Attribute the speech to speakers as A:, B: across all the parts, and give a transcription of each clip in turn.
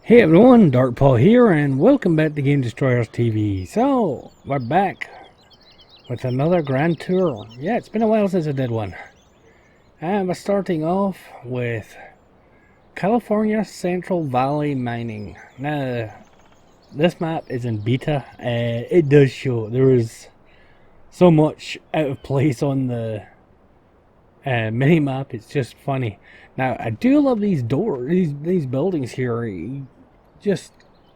A: Hey everyone, Dark Paul here, and welcome back to Game Destroyers TV. So, we're back with another grand tour. Yeah, it's been a while since I did one. And we're starting off with California Central Valley Mining. Now, this map is in beta. It does show there is so much out of place on the mini-map. It's just funny. Now, I do love these doors, these buildings here. Just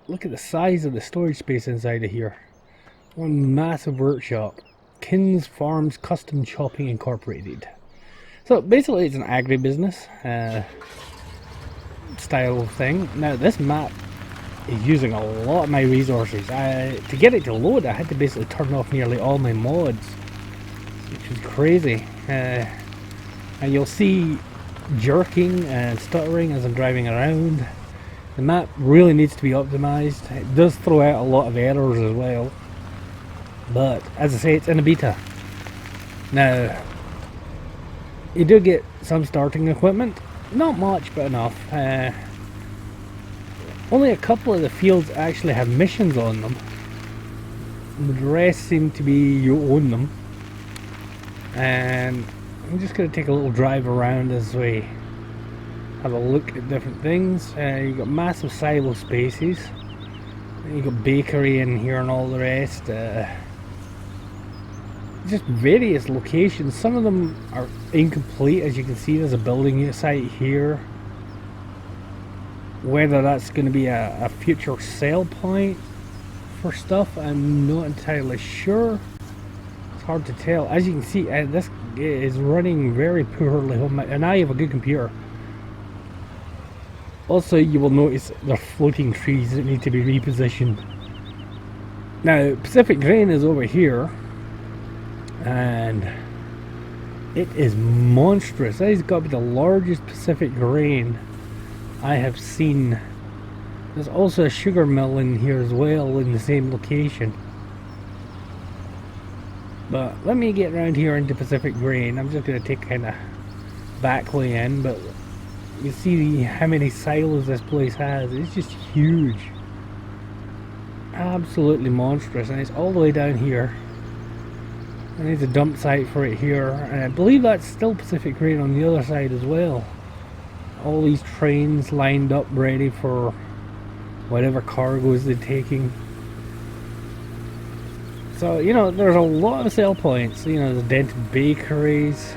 A: look at the size of the storage space inside of here. One massive workshop. Kins Farms Custom Chopping Incorporated. So basically it's an agribusiness style thing. Now this map is using a lot of my resources. To get it to load I had to basically turn off nearly all my mods, which is crazy. And you'll see jerking and stuttering as I'm driving around. The map really needs to be optimized. It does throw out a lot of errors as well. But, as I say, it's in a beta. Now, you do get some starting equipment. Not much, but enough. Only a couple of the fields actually have missions on them. The rest seem to be you own them. And I'm just going to take a little drive around as we have a look at different things. You got massive silo spaces. You got bakery in here and all the rest. Just various locations. Some of them are incomplete, as you can see. There's a building site here. Whether that's going to be a future sale point for stuff, I'm not entirely sure. It's hard to tell. As you can see, this is running very poorly, and I have a good computer. Also, you will notice there are floating trees that need to be repositioned. Now, Pacific Grain is over here, and it is monstrous. That has got to be the largest Pacific Grain I have seen. There's also a sugar mill in here as well, in the same location. But let me get around here into Pacific Grain. I'm just going to take kind of back way in, but you see how many silos this place has. It's just huge. Absolutely monstrous. And it's all the way down here. And there's a dump site for it here. And I believe that's still Pacific Grain on the other side as well. All these trains lined up ready for whatever cargoes they're taking. So, you know, there's a lot of sell points. You know, the dented bakeries.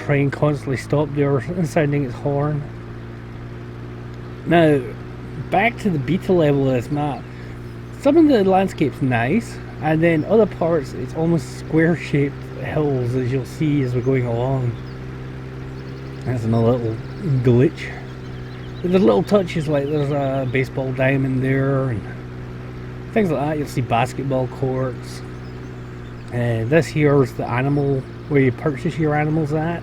A: Train constantly stopped there sounding its horn. Now back to the beta level of this map. Some of the landscape's nice, and then other parts it's almost square shaped hills, as you'll see as we're going along. There's another little glitch. There's little touches like there's a baseball diamond there and things like that. You'll see basketball courts. And this here is the animal where you purchase your animals at.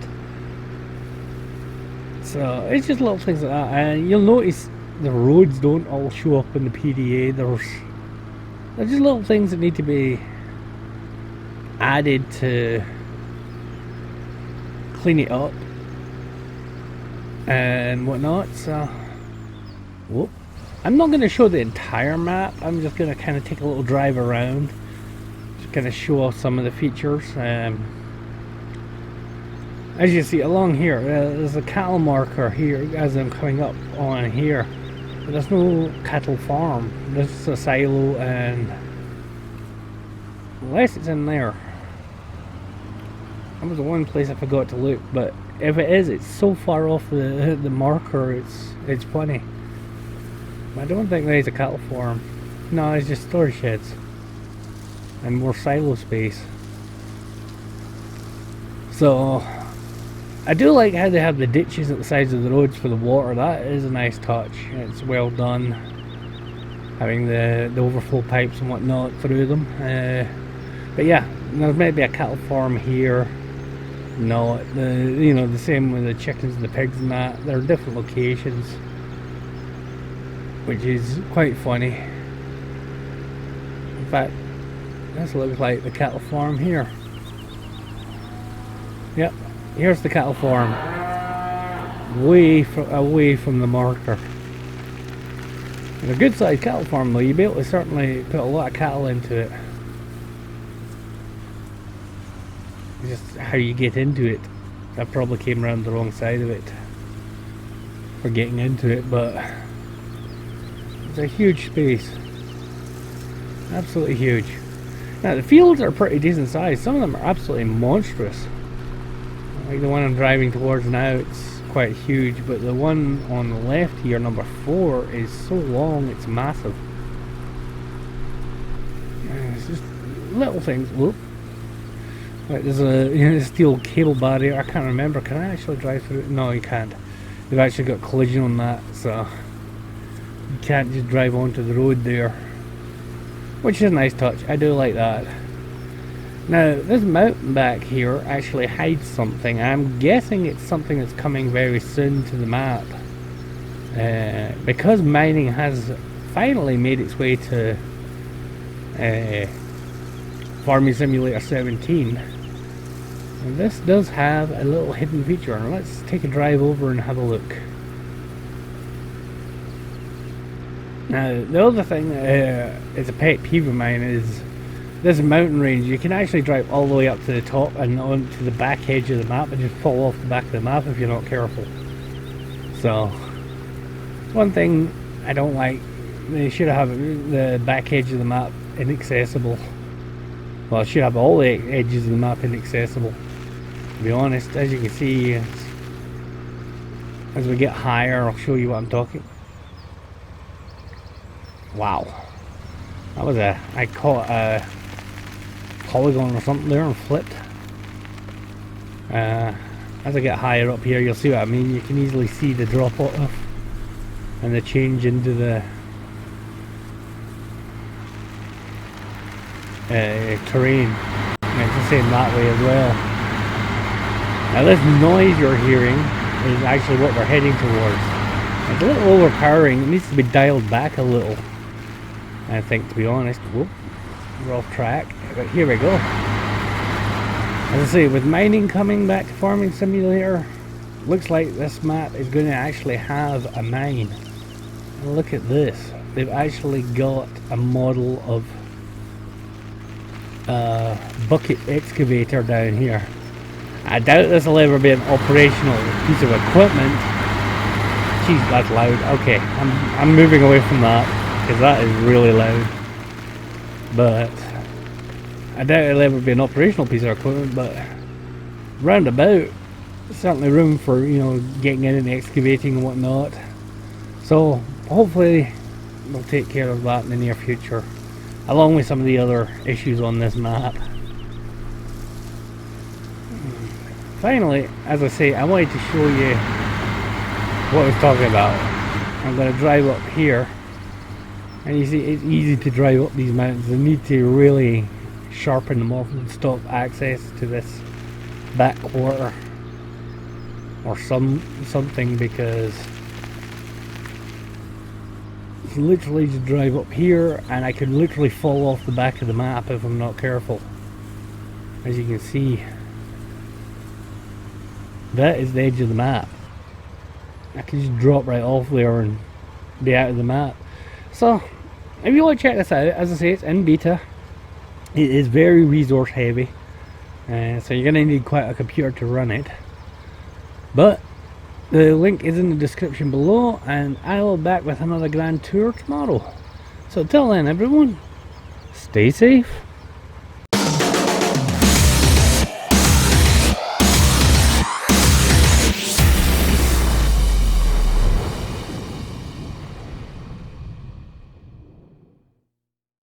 A: So it's just little things like that. And you'll notice the roads don't all show up in the PDA. There's just little things that need to be added to clean it up and whatnot. So whoop. I'm not going to show the entire map. I'm just going to kind of take a little drive around. Going to show off some of the features. As you see along here, there's a cattle marker here as I'm coming up on here, but there's no cattle farm. This is a silo, and unless it's in there, that was the one place I forgot to look. But if it is, it's so far off the marker, it's funny. I don't think there's a cattle farm. No, it's just storage sheds and more silo space. So I do like how they have the ditches at the sides of the roads for the water. That is a nice touch. It's well done, having the overflow pipes and whatnot through them. But yeah, there's maybe a cattle farm here. No, you know, the same with the chickens and the pigs and that. They're different locations, which is quite funny. In fact, this looks like the cattle farm here. Yep, here's the cattle farm. away from the marker. And a good sized cattle farm though, you'll be able to certainly put a lot of cattle into it. Just how you get into it. I probably came around the wrong side of it for getting into it, but it's a huge space. Absolutely huge. Now the fields are pretty decent size. Some of them are absolutely monstrous. Like the one I'm driving towards now, it's quite huge, but the one on the left here, number 4, is so long it's massive. It's just little things. Whoop. Like there's a steel cable barrier. I can't remember. Can I actually drive through it? No, you can't. They've actually got collision on that, so you can't just drive onto the road there, which is a nice touch. I do like that. Now this mountain back here actually hides something. I'm guessing it's something that's coming very soon to the map, because mining has finally made its way to Farming Simulator 17. And this does have a little hidden feature. Now let's take a drive over and have a look. Now the other thing is a pet peeve of mine is this mountain range. You can actually drive all the way up to the top and onto the back edge of the map and just fall off the back of the map if you're not careful. So one thing I don't like, they should have the back edge of the map inaccessible. Well, it should have all the edges of the map inaccessible, to be honest. As you can see, as we get higher, I'll show you what I'm talking. Wow, that was I caught a polygon or something there and flipped. As I get higher up here, you'll see what I mean. You can easily see the drop off and the change into the terrain, and it's the same that way as well. Now this noise you're hearing is actually what we're heading towards. It's a little overpowering. It needs to be dialed back a little, I think, to be honest. Whoop, we're off track, but here we go. As I say, with mining coming back to Farming Simulator, looks like this map is going to actually have a mine. And look at this, they've actually got a model of bucket excavator down here. I doubt this will ever be an operational piece of equipment. Jeez, that's loud. Okay, I'm moving away from that because that is really loud. But I doubt it'll ever be an operational piece of equipment. But roundabout, certainly room for, you know, getting in and excavating and whatnot. So hopefully we'll take care of that in the near future, along with some of the other issues on this map. Finally, as I say, I wanted to show you what I was talking about. I'm going to drive up here, and you see it's easy to drive up these mountains. They need to really sharpen them off and stop access to this back quarter or something, because you can literally just drive up here and I could literally fall off the back of the map if I'm not careful. As you can see, that is the edge of the map. I can just drop right off there and be out of the map. So if you want to check this out, as I say, it's in beta. It is very resource heavy, so you're going to need quite a computer to run it, but the link is in the description below, and I will be back with another grand tour tomorrow. So till then, everyone, stay safe.